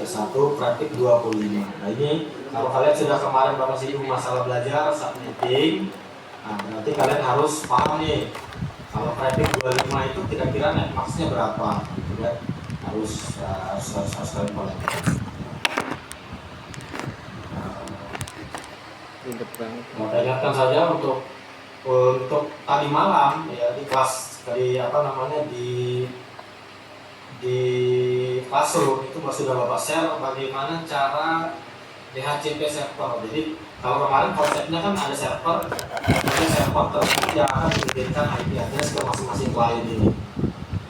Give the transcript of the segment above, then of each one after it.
praktik 1, praktik 25. Nah ini kalau kalian sudah kemarin Bapak singgung masalah belajar saat meeting, nah berarti kalian harus paham nih kalau praktik 25 itu kira-kira net max-nya berapa, gitu kan? Harus kalian paham. Mau ingatkan saja untuk tadi malam ya di kelas di classroom itu sudah Bapak share bagaimana cara DHCP server. Jadi kalau kemarin konsepnya kan ada server tersebut yang akan memberikan IP address ke masing-masing klien ini.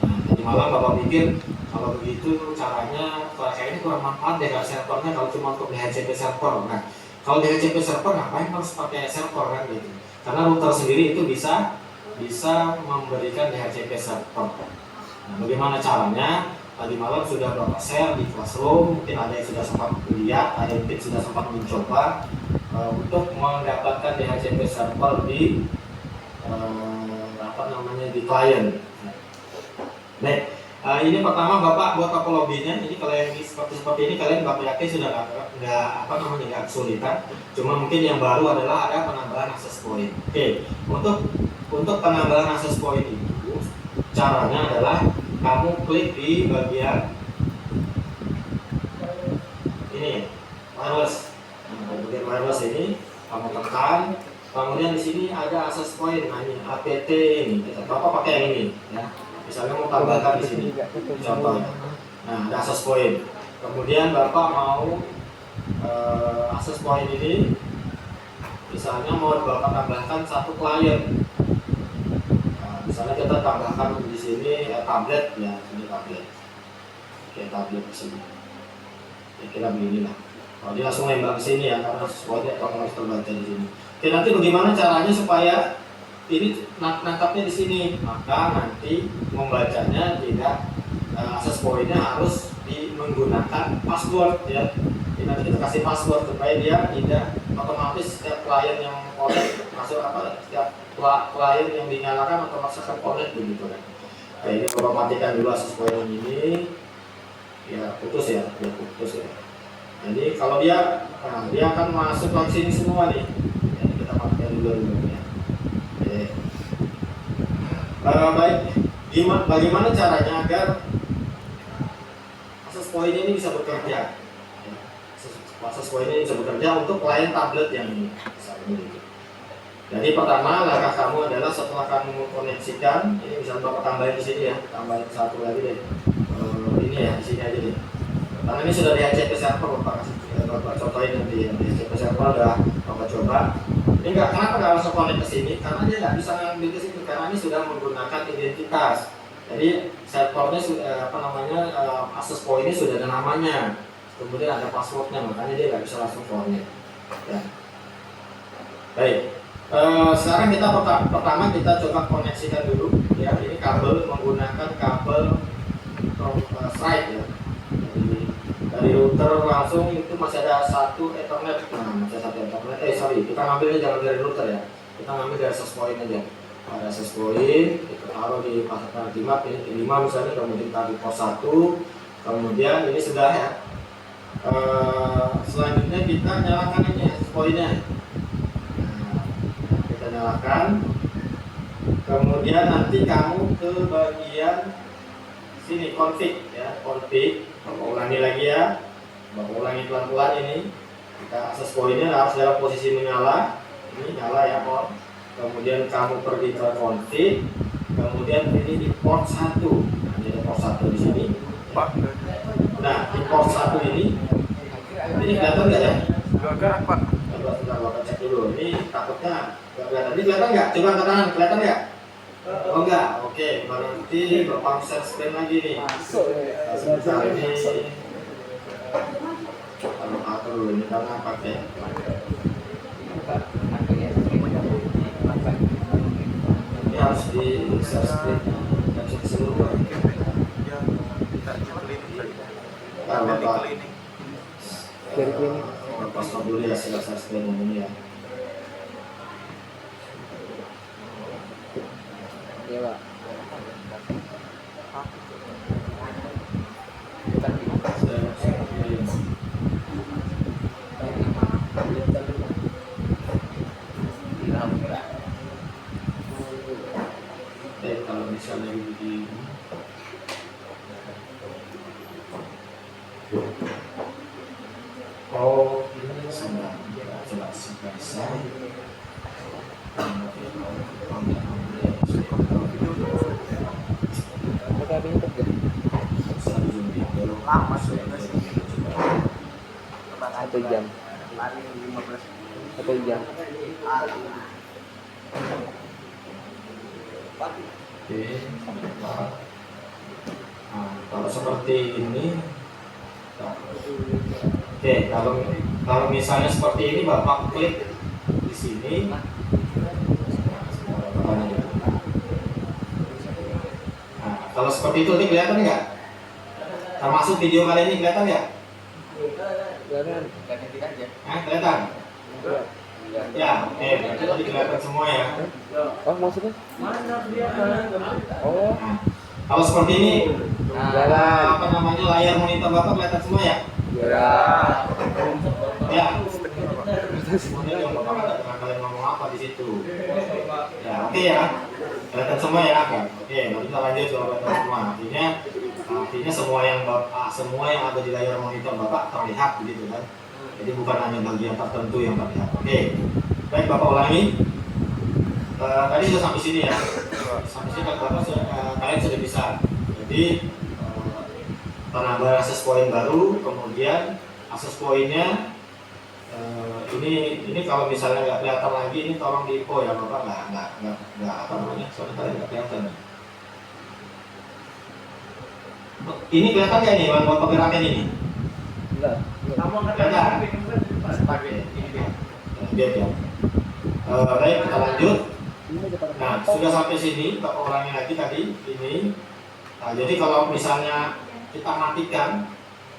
Nah, tadi malam Bapak pikir kalau begitu caranya kayak ini kurang manfaat deh kalau servernya kalau cuma untuk DHCP server. Nah, kalau DHCP server ngapain harus pakai server kan gitu? Karena router sendiri itu bisa memberikan DHCP server. Nah, bagaimana caranya? Tadi malam sudah Bapak share di classroom, mungkin ada yang sudah sempat lihat, ada yang sudah sempat mencoba untuk mendapatkan DHCP server di di klien. Baik, ini pertama Bapak buat topologinya. Ini kalau yang seperti ini kalian Bapak yakin sudah nggak kesulitan. Cuma mungkin yang baru adalah ada penambahan akses point. Oke, untuk penambahan akses point itu caranya adalah kamu klik di bagian ini wireless. Nah, bagian wireless ini kamu tekan. Kemudian di sini ada akses point. Nah ini APT ini. Bapak pakai yang ini ya. Misalnya mau tambahkan di sini contohnya. Nah, ada akses point. Kemudian Bapak mau akses point ini misalnya mau Bapak tambahkan satu klien. Nah, misalnya kita tambahkan di sini tablet ya, ini tablet. Oke, tablet di sini. Kira-kira beginilah. Kalau dia langsung nembak ke sini ya, karena sesuatu harus terbaca di sini. Oke, nanti bagaimana caranya supaya ini nangkapnya di sini? Maka nanti membacanya tidak akses poinnya harus menggunakan password ya. Jadi nanti kita kasih password supaya dia tidak otomatis setiap klien yang connect masuk setiap klien yang dinyalakan otomatis akan connect begitu kan. Nah, ini kalau matikan dulu akses point ini ya putus ya. Jadi kalau dia akan masuk ke sini semua nih. Jadi kita pakai dulu ya. Oke. Baik. Bagaimana caranya agar akses point ini bisa bekerja? Akses point ini bisa bekerja untuk klien tablet yang ini. Jadi pertama langkah kamu adalah setelah kamu koneksikan, ini bisa Bapak tambahin di sini ya, tambahin satu lagi deh. Ini ya di sini aja deh. Karena ini sudah DHCP server Bapak kasih Bapak contohin nanti ya. DHCP server udah Bapak coba. Ini kenapa nggak langsung connect ke sini? Karena dia nggak bisa ngambil ke sini karena ini sudah menggunakan identitas. Jadi servernya akses point ini sudah ada namanya. Kemudian ada passwordnya, makanya dia nggak bisa langsung connect. Ya. Baik. Sekarang kita pertama kita coba koneksikan dulu ya. Ini kabel menggunakan kabel straight ya. Dari router langsung itu masih ada satu Ethernet. Nah, masih satu Ethernet. Kita ngambilnya jangan dari router ya. Kita ngambil dari access point aja. Ada access point, kita taruh di pasar jimat ini 5 misalnya, kemudian taruh di port 1. Kemudian ini sudah ya. Selanjutnya kita nyalakan ini access point-nya. Nah, kita nyalakan. Kemudian nanti kamu ke bagian sini config ya, config. Bapak ulangi lagi ya. Bapak ulangi pelan-pelan ini. Kita akses poinnya harus dalam posisi menyala. Ini nyala ya on. Kemudian kamu pergi ke config. Kemudian ini di port 1. Nah, ini ada port 1 di sini. Nah, di port 1 ini kelihatan nggak ya? Enggak, Pak. Bentar, Bapak cek dulu. Ini takutnya nggak kelihatan. Ini kelihatan nggak? Coba angkat tangan, kelihatan nggak? Oh enggak, oke. Berarti Bapak share screen lagi nih. Sebentar ini kalau atur dulu ini karena pakai ini harus di share screen dan cek seluruh. Bapak stop dulu ya share screen ini ya. Iya, Pak. lama sih. 1 jam. Paling 15 1 jam. Oke. Nah, kalau seperti ini, oke, kalau misalnya seperti ini Bapak klik di sini. Nah, kalau seperti itu ini kelihatan nggak? Termasuk video kali ini kelihatan nggak? Kelihatan. Kelihatan? Ya, oke, berarti tadi kelihatan semua ya. Oh, maksudnya? Oh, Nah, kalau seperti ini, apa namanya, layar monitor Bapak kelihatan semua ya? ya. Ya. Semuanya yang Bapak nggak dengar kalian ngomong apa di situ. Ya, oke ya. Kelihatan semua ya kan? Oke, lalu kita lanjut ke kelihatan semua. Artinya semua yang ada di layar monitor Bapak terlihat begitu kan? Jadi bukan hanya bagian tertentu yang terlihat. Oke, baik Bapak ulangi. Tadi sudah sampai sini ya. Sampai sini Bapak kalian sudah bisa. Jadi penambahan akses poin baru, kemudian akses poinnya ini kalau misalnya nggak kelihatan lagi, ini tolong diinfo ya Bapak, nggak apa namanya, soalnya kalian nggak kelihatan. Ini kelihatan nggak nih yang Bapak gerakan ini? Enggak. Kelihatan? Lihat ya. Baik, kita lanjut. Nah, sudah sampai sini, Bapak ulangi lagi tadi ini. Nah, jadi kalau misalnya kita matikan,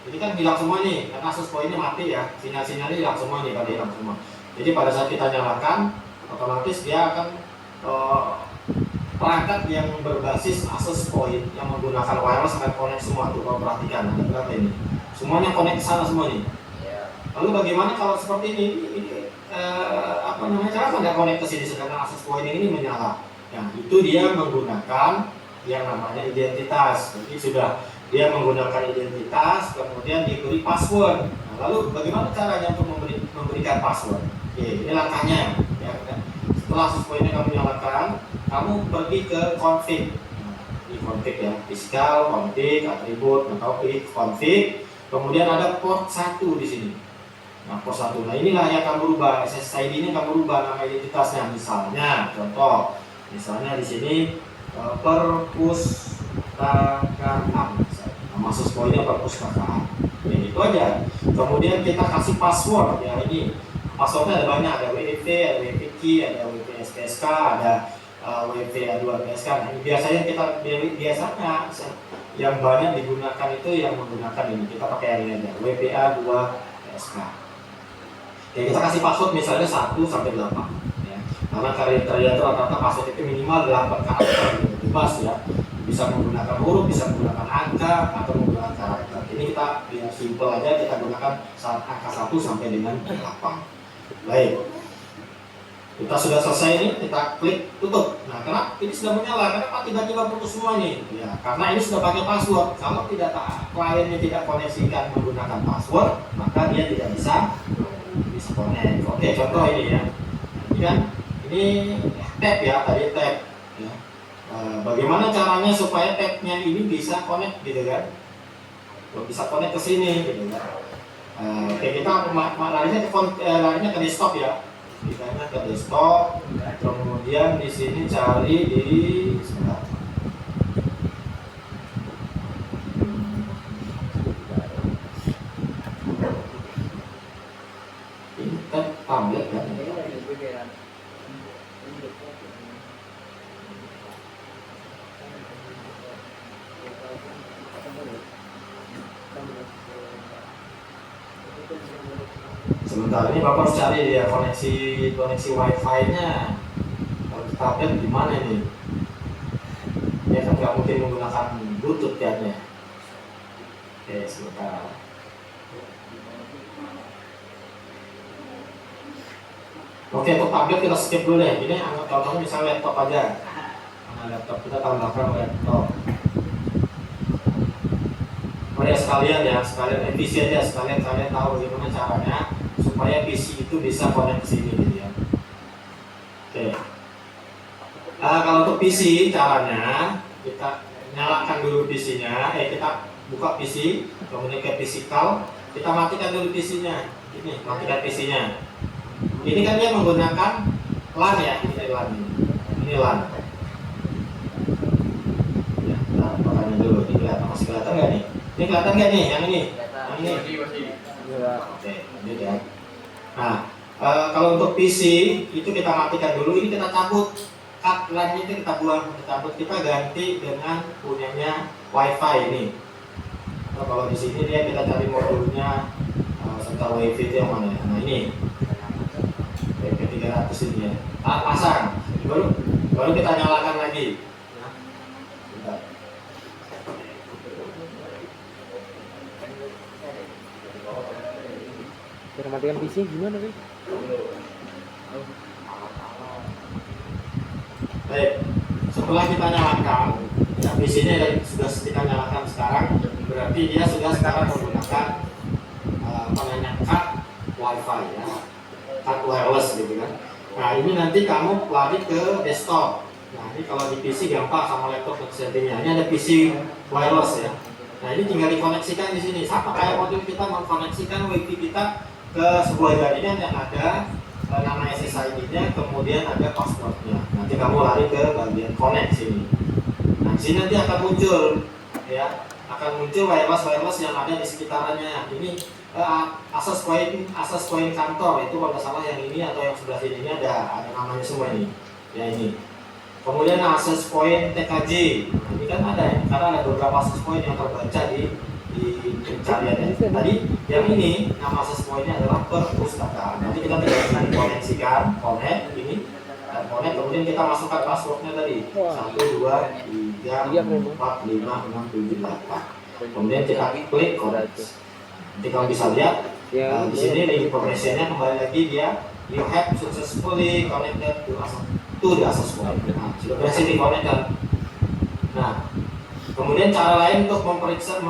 ini kan hilang semua nih, karena akses poinnya mati ya, sinyal-sinyalnya hilang semua nih, pada hilang semua. Jadi pada saat kita nyalakan, otomatis dia akan perangkat yang berbasis akses point yang menggunakan wireless akan connect semua tuh. Kalau perhatikan, ada berapa ini? Semuanya connect ke sana semua nih. Lalu bagaimana kalau seperti ini? Apa namanya? Kenapa nggak connect ke sini sedangkan akses point ini menyala? Nah, itu dia menggunakan yang namanya identitas. Jadi sudah dia menggunakan identitas, kemudian diberi password. Nah, lalu bagaimana caranya untuk memberikan password? Oke, ini langkahnya. Ya, setelah akses pointnya kamu nyalakan, kamu pergi ke config. Nah, di config ya, fiskal, config, atribut, atau klik config. Kemudian ada port 1 di sini. Nah, port 1. Nah, inilah yang kamu rubah. SSID ini kamu rubah nama identitasnya. Misalnya, contoh, misalnya di sini perpustakaan. Nama akses poinnya perpustakaan. Ya, itu aja. Kemudian kita kasih password ya, ini passwordnya ada banyak, ada WP, ada WPK, ada WPSPSK, ada WPA2PSK. Nah, ini biasanya yang banyak digunakan itu yang menggunakan ini. Kita pakai yang ini aja, WPA2PSK. Ya, kita kasih password misalnya 1 sampai 8 ya. Karena kriteria itu rata-rata password itu minimal 8 karakter, bebas ya. Bisa menggunakan huruf, bisa menggunakan angka, atau menggunakan karakter. Ini kita biar simple aja, kita gunakan angka 1 sampai dengan 8. Baik, kita sudah selesai ini, kita klik tutup. Nah, karena ini sudah menyala, kenapa tiba-tiba putus semua nih? Ya, karena ini sudah pakai password. Kalau kliennya tidak koneksikan menggunakan password, maka dia tidak bisa connect. Oke, contoh ini ya. Ini kan, ini tab ya, tadi tab. Ya. Bagaimana caranya supaya tabnya ini bisa connect gitu kan? Bisa connect ke sini gitu kan? Oke, kita larinya ke desktop ya. Kita ke desktop, kemudian di sini cari di sebentar. Ini kan tablet kan? Sebentar, ini Bapak harus cari ya koneksi wifi-nya. Kalau di tablet gimana nih? Ya kan nggak mungkin menggunakan Bluetooth kayaknya. Oke, sebentar. Oke, untuk tablet kita skip dulu deh. Ini anggap contohnya misalnya laptop aja. Nah, laptop kita tambahkan laptop. Oh ya, sekalian PC aja, sekalian kalian tahu bagaimana caranya supaya PC itu bisa connect ke sini gitu ya. Oke. Kalau untuk PC caranya kita nyalakan dulu PC-nya, kita buka PC, kemudian ke physical, kita matikan dulu PC-nya. Ini matikan PC-nya. Ini kan dia menggunakan LAN ya, ini LAN. Ini LAN. Ya, kita bukain dulu. Ini kelihatan, masih kelihatan nggak nih? Ini kelihatan nggak nih? Yang ini? Yang ini? Iya. Oke, lanjut ya. Nah, kalau untuk PC itu kita matikan dulu. Ini kita cabut. Cut LAN-nya itu kita buang, kita cabut, kita ganti dengan punyanya WiFi ini. Nah, kalau di sini dia kita cari modulnya serta WiFi itu yang mana? Nah ini WiFi 300 ini ya. Pasang, baru kita nyalakan lagi. Nah, bentar. Cara matikan PC gimana sih? Baik, setelah kita nyalakan, ya PC-nya sudah kita nyalakan sekarang, berarti dia sudah sekarang menggunakan cut WiFi ya, cut wireless gitu kan. Nah ini nanti kamu lari ke desktop. Nah ini kalau di PC gampang sama laptop settingnya. Ini ada PC wireless ya. Nah ini tinggal dikoneksikan di sini. Sama kayak modul kita mengkoneksikan WiFi kita ke sebuah jaringan yang ada nama SSID-nya, kemudian ada password-nya. Nanti kamu lari ke bagian connect sini. Nah, sini nanti akan muncul, ya, akan muncul wireless yang ada di sekitarannya. Ini access point kantor itu kalau nggak salah yang ini atau yang sebelah sini ini ada namanya semua ini. Ya ini. Kemudian access point TKJ. Nah, ini kan ada ya, karena ada beberapa access point yang terbaca di pencariannya. Tadi yang ini nama access point-nya adalah perpustakaan. Nanti kita tinggal koneksikan, connect ini dan connect, kemudian kita masukkan passwordnya tadi 1, 2, 3, 4, 5, 6, 7, 8. Kemudian kita klik connect. Nanti kamu bisa lihat di sini di information-nya kembali lagi dia you have successfully connected to the access point. Nah, sudah berhasil di-connect. Nah, kemudian cara lain untuk memeriksa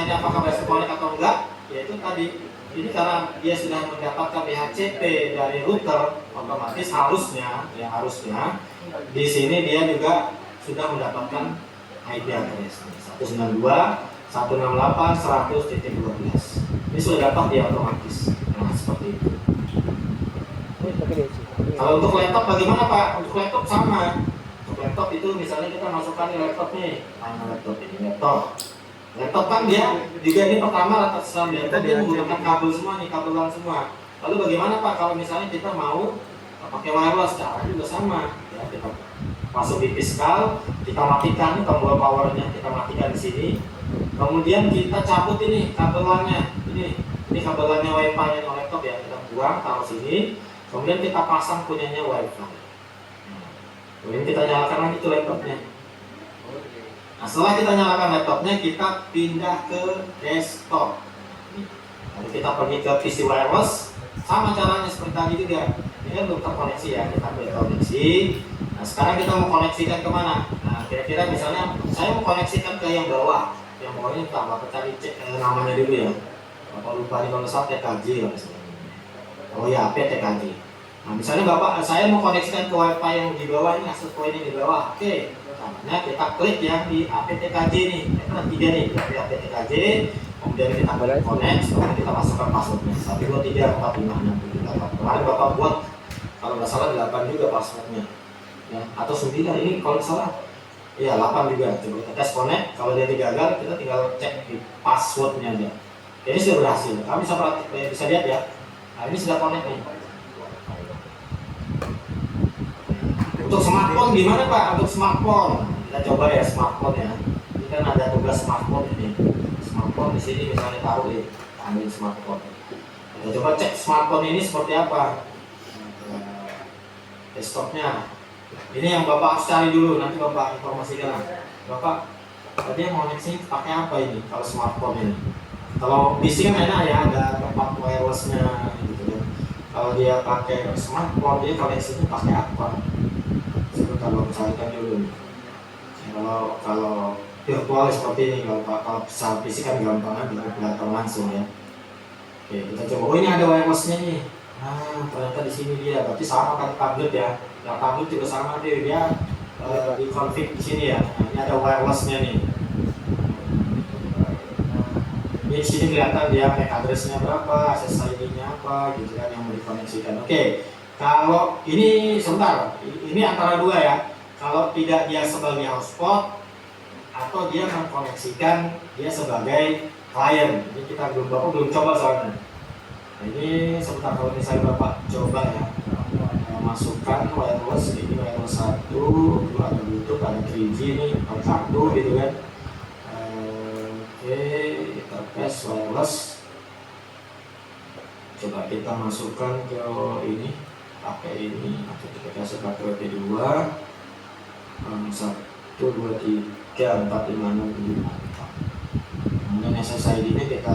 ini apakah berhasil connect atau enggak, yaitu tadi ini karena dia sudah mendapatkan DHCP dari router, otomatis harusnya di sini dia juga sudah mendapatkan IP address 192.168.100.12. Ini sudah dapat dia otomatis. Nah seperti itu. Kalau untuk laptop bagaimana Pak? Untuk laptop sama. Untuk laptop itu misalnya kita masukkan di laptop nih, laptop kan dia juga ini pertama atas laptop dia menggunakan kabel semua nih, kabel LAN semua. Lalu bagaimana Pak kalau misalnya kita mau pakai wireless? Cara juga sama ya, kita masuk di fiskal, kita matikan tombol powernya, kita matikan di sini, kemudian kita cabut ini kabel LAN-nya, ini kabel LAN-nya WiFi-nya laptop ya, kita buang taruh sini, kemudian kita pasang punyanya WiFi. Kemudian kita nyalakan lagi tuh laptopnya. Nah, setelah kita nyalakan laptopnya, kita pindah ke desktop. Lalu kita pergi ke PC wireless, sama caranya seperti tadi juga. Ini kan belum terkoneksi ya, kita koneksi. Nah, sekarang kita mau koneksikan kemana? Nah, kira-kira misalnya saya mau koneksikan ke yang bawah. Yang bawahnya kita bakal cari namanya dulu ya. Bapak lupa nih kalau saat TKJ lah misalnya. Oh ya, PTKJ. Nah, misalnya Bapak, saya mau koneksikan ke WiFi yang di bawah ini, access point yang di bawah. Oke, caranya kita klik yang di APTKJ nih. Itu ada 3 nih, di APTKJ. Kemudian kita connect, kemudian kita masukkan passwordnya 1, 2, 3, 4, 5, 6, 7, 8. Kemarin Bapak buat, kalau nggak salah 8 juga passwordnya. Ya, atau 9, ini kalau nggak salah. Iya, 8 juga. Coba kita tes connect, kalau dia gagal, kita tinggal cek di passwordnya aja. Ini sudah berhasil. Kami bisa lihat ya. Nah, ini sudah connect nih. Untuk smartphone gimana Pak? Untuk smartphone kita coba ya smartphone ya. Ini kan ada tugas smartphone ini. Smartphone di sini misalnya taruh di ambil smartphone. Kita coba cek smartphone ini seperti apa. Desktopnya. Ini yang Bapak harus cari dulu. Nanti Bapak informasikan. Bapak tadi yang koneksi pakai apa ini? Kalau smartphone ini. Kalau PC kan enak ya, ada tempat wirelessnya gitu kan. Kalau dia pakai smartphone dia koneksinya pakai apa? Kalau carikan dulu. Kalau virtual seperti ini, kalau secara fisik kan gampang kan bisa kelihatan langsung ya. Oke, kita coba. Oh ini ada wirelessnya nih. Nah ternyata di sini dia. Berarti sama kan tablet ya. Yang tablet juga sama dia di config di sini ya. Nah, ini ada wirelessnya nih. Ini di sini kelihatan dia MAC address-nya berapa, SSID-nya apa, gitu kan yang mau dikoneksikan. Oke, kalau ini sebentar, ini antara dua ya. Kalau tidak dia sebagai hotspot atau dia mengkoneksikan dia sebagai klien. Ini kita Bapak belum coba soalnya. Nah, ini sebentar kalau misalnya Bapak coba ya, masukkan wireless, ini wireless 1, ada Bluetooth, ada 3G ini, ada kartu gitu kan. Oke, interface wireless. Coba kita masukkan ke ini, pakai ini, atau kita kasih pakai WP2, 1, 2, 3, 4, 5, 6, 7. Kemudian SSID-nya kita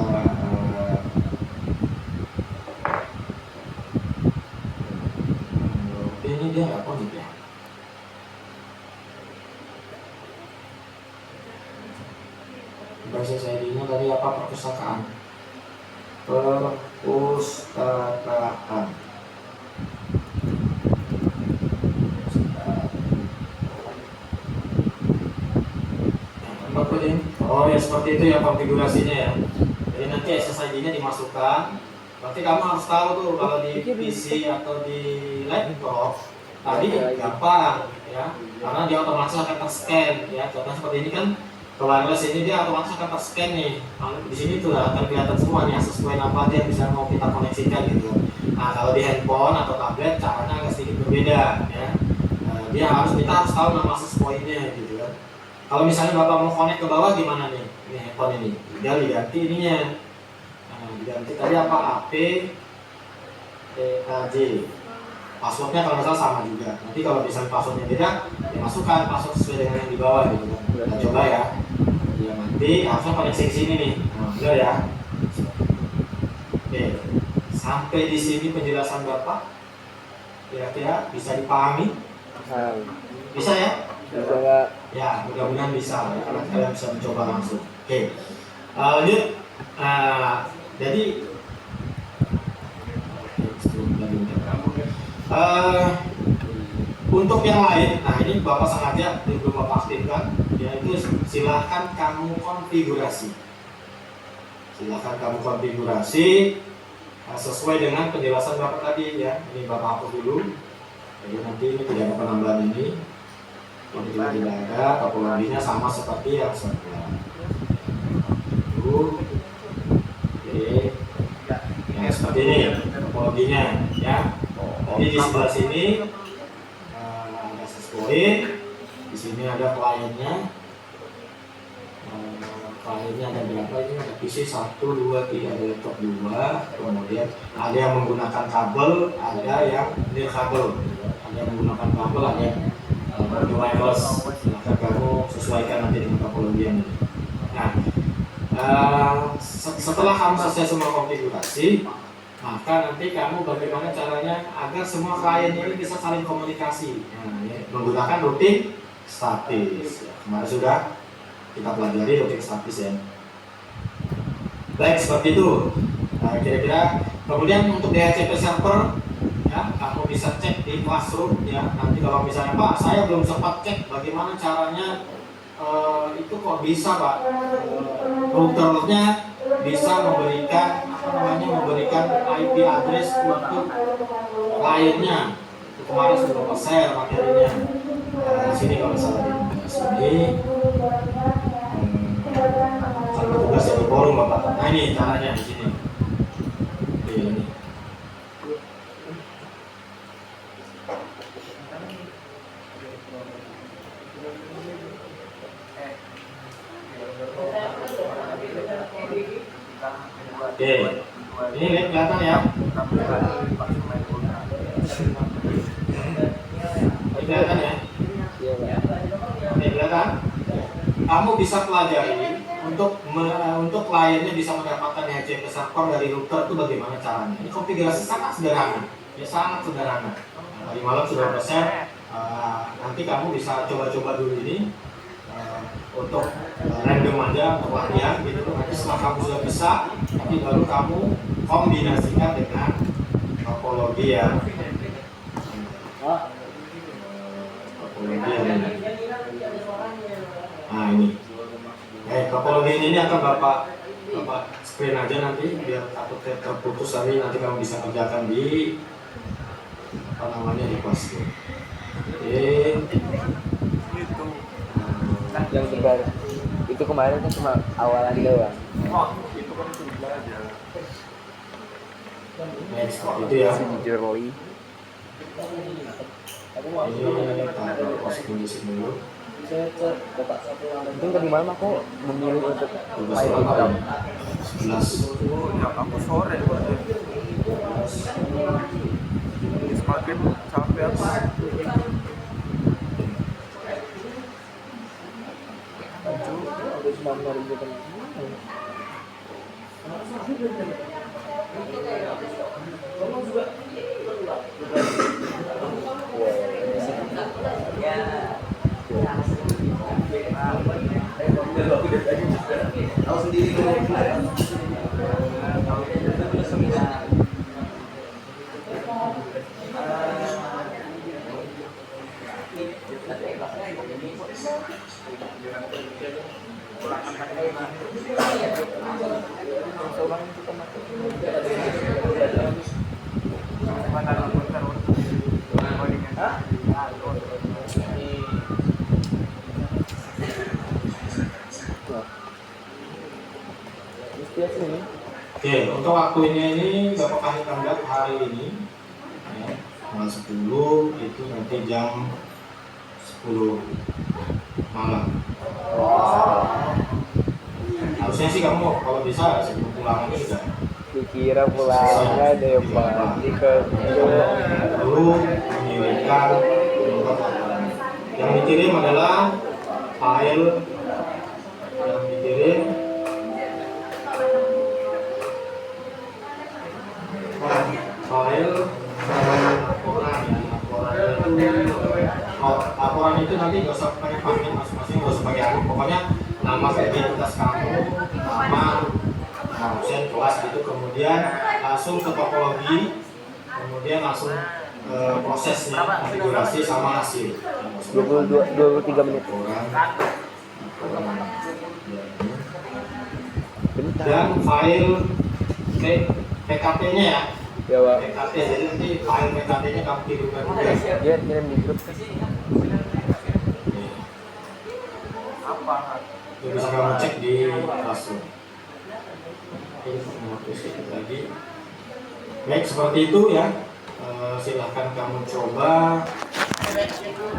ini dia nggak connect ya. SSID-nya tadi apa? Perpustakaan. Oh ya, seperti itu ya konfigurasinya ya. Jadi nanti SSID-nya dimasukkan. Berarti kamu harus tahu tuh kalau di PC atau di laptop tadi gampang ya, karena dia otomatis akan ter-scan ya. Contoh seperti ini kan, ke wireless ini dia otomatis akan ter-scan nih. Di sini tuh akan kelihatan semua nih akses point apa dia bisa mau kita koneksikan gitu. Nah kalau di handphone atau tablet caranya agak sedikit berbeda ya. Kita harus tahu nama akses point-nya gitu kan. Kalau misalnya Bapak mau connect ke bawah gimana nih? Ini handphone ini, dia diganti ininya. Nah, diganti tadi apa? AP TKJ. Passwordnya kalau misalnya sama juga. Nanti kalau misalnya passwordnya beda, dimasukkan password sesuai dengan yang di bawah gitu kan. Kita coba ya. Ya nanti harusnya koneksi ke sini nih. Nah, benar ya. Oke. Sampai di sini penjelasan Bapak kira-kira bisa dipahami? Bisa ya? Bisa nggak? Ya, mudah-mudahan bisa. Ya, kalian bisa mencoba langsung. Oke, lanjut. Jadi untuk yang lain, nah ini Bapak sengaja belum Bapak aktifkan, yaitu silahkan kamu konfigurasi. Silahkan kamu konfigurasi sesuai dengan penjelasan Bapak tadi ya. Ini Bapak hapus dulu. Jadi nanti ini tidak ada penambahan ini. Ini juga tidak ada, topologinya sama seperti yang sebelumnya. Oke, yang seperti ini topologinya ya. Jadi di sebelah sini ada access point, di sini ada kliennya. Kliennya ada berapa ini? Ada PC 1, 2, 3, ada laptop 2. Kemudian ada yang menggunakan kabel, ada yang nirkabel. Ada yang menggunakan kabel, ada yang wireless. Silahkan kamu sesuaikan nanti dengan topologi yang ini. Nah, setelah kamu selesai semua konfigurasi, maka nanti kamu bagaimana caranya agar semua klien ini bisa saling komunikasi. Nah, ya, menggunakan routing statis. Kemarin sudah kita pelajari routing statis ya. Baik, seperti itu. Nah, kira-kira kemudian untuk DHCP server ya, kamu bisa cek di Classroom ya. Nanti kalau misalnya Pak, saya belum sempat cek bagaimana caranya itu kok bisa Pak, routernya bisa memberikan memberikan IP address untuk kliennya. Itu kemarin sudah share materinya. Di sini kalau misalnya di sini kan tugas dari forum Bapak. Nah ini caranya di sini. Ini. Oke, ini lihat kelihatan ya. Ini kelihatan ya. Ini kelihatan. Kamu bisa pelajari untuk kliennya bisa mendapatkan DHCP server dari router itu bagaimana caranya. Ini konfigurasi sangat sederhana, ya sangat sederhana. Tadi malam sudah share. Nanti kamu bisa coba-coba dulu ini. Untuk random aja untuk latihan gitu. Nanti setelah kamu sudah bisa, nanti baru kamu kombinasikan dengan topologi ya. Topologi yang ini. Nah ini. Topologi ini akan Bapak screen aja nanti biar takut terputus, tapi nanti kamu bisa kerjakan di apa namanya di kelas. Oke. Yang terbaru. Itu kemarin kan cuma awalan doang. Next, itu ya. Sincerely. Ini taruh posting di sini dulu. Mungkin tadi malam aku memilih untuk main Berapa? Instagram. 11. Ya aku sore semakin capek aku. Udah cuma nyari gitu. Oke, untuk waktunya ini Bapak kasih tanggal hari ini ya, tanggal 10 itu nanti jam 10 malam. Harusnya sih kamu kalau bisa sebelum pulang ini udah Dikira pulangnya deh pagi ke lalu mengirimkan untuk laporan. Yang dikirim adalah file yang dikirim file laporan ya. Laporan itu nanti nggak usah pakai panggilan masing-masing, nggak usah pakai akun, pokoknya nama identitas kamu, nama absen kelas itu, kemudian langsung ke topologi, kemudian langsung prosesnya konfigurasi sama hasil 23 menit. Dan file PKT-nya ya. Ya, Pak. PKT, jadi nanti file PKT-nya kamu kirimkan juga. Dia kirim di grup. Itu bisa kamu cek di Classroom. Oke, menghapus itu lagi. Baik, seperti itu ya. Silahkan kamu coba.